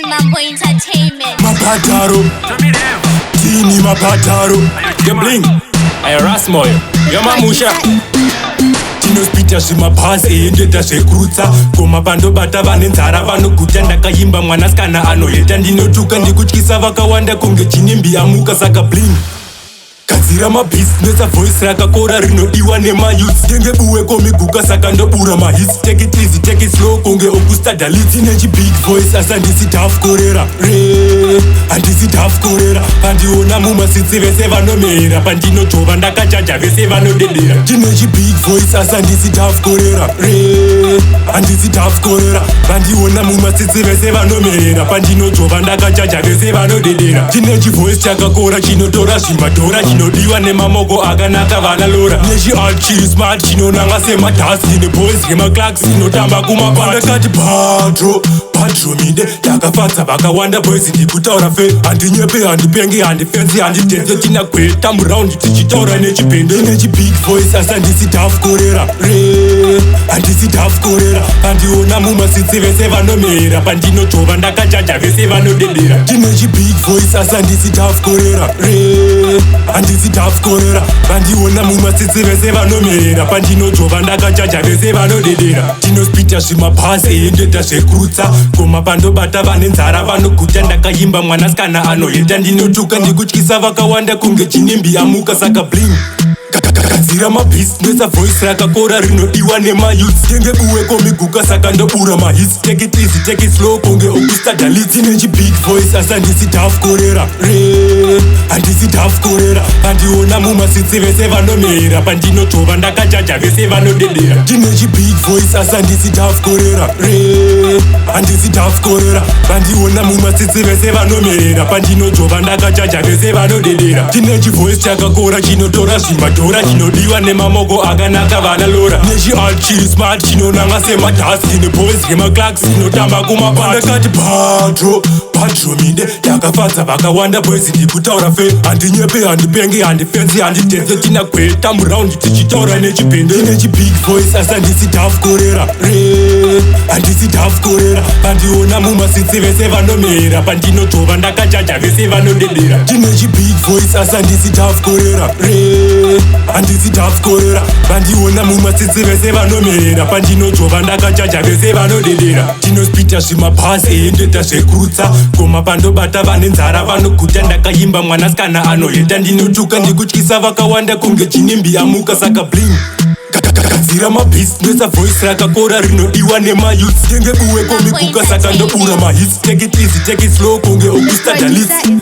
Madzimambo Entertainment. Mabadaro, Tini Mabadaro, the Bling, Erasmoy, Yamamusha. Tinospita zvimabhazi endeta zvekurutsa komapando bata vane nzara vanoguta ndakayimba mwanasikana anoheta ndinotuka ndikutyisa vakawanda kunge chinimbi amuka saka bling gadzira mabhizinesi avoisi rakakora rinodiwa nemayuts tenge buwe komiguka saka ndobura mahits take it easy take it slow kunge okustadhaliti nechibig voice asandisi tafkorera handisi tafkorera pandiona mumasitsi vese vanomera pandinotova ndakachaja vese vanodedera ndine chibig voice asandisi tafkorera handisi tafkorera pandiona mumasitsi vese vanomera pandinotova ndakachaja vese vanodedera ndine chivoice chakakora chinotora zvimadhora chinodiwa nemamoko akanaka vanalora nechiart chiri smart chinonanga semadhasi neboys nemaclarks inotamba kumapanda kati badro mide ndakafadza vakawanda boys ndikutaura fe handinyepe handipenge handifensi handitenze tinagweta muraundi tichitaura nechipende nechibig voice asandisi tafkorera handisi tafkorera pandiona mumasitsi vese vanomera pandinotova ndakachaja vese vanodedera ndine chibig voice asandisi tafkorera handisi tafkorera pandiona mumasitsi vese vanomera pandinotova ndakachaja vese vanodedera tinospita zvimabhazi endeta zvekurutsa komapandobata vane nzara vanoguta ndakayimba mwanasikana anoheta ndinotuka ndikutyisa vakawanda kunge chinimbi amuka saka bling gadzira mabhizinesi avoisi rakakora rinodiwa nemayuts tenge buwe komiguka saka ndobura mahits take it easy take it slow kunge okustadhaliti nechibig voice asandisi tafkorera handisi tafkorera pandiona mumasitsi vese vanomera pandinotova ndakachaja vese vanodedera ndine chibig voice asandisi tafkorera handisi tafkorera pandiona mumasitsi vese vanomera pandinotova ndakachaja vese vanodedera ndine chivoice chakakora chinotora zvimadhora chinodiwa nemamoko akanaka vanalora nechiart chiri smart chinonanga semadhasi neboys nemaclarks inotamba kumapanda kati badro mide ndakafadza vakawanda boys ndikutaura fe handinyepe handipenge handifensi handitenze tinagweta muraundi tichitaura nechipende nechibig voice asandisi tafkorera handisi tafkorera pandiona mumasitsi vese vanomera pandinotova ndakachaja vese vanodedera ndine chibig voice asandisi tafkorera handisi tafkorera pandiona mumasitsi vese vanomera pandinotova ndakachaja vese vanodedera tinospita zvimabhazi endeta zvekurutsa komapandobata vane nzara vanoguta ndakayimba mwanasikana anoheta ndinotuka ndikutyisa vakawanda kunge chinimbi amuka saka bling gadzira mabhizinesi avoisi rakakora rinodiwa nemayuts tenge buwe komiguka saka ndobura mahits take it easy take it slow kunge okustadhaliti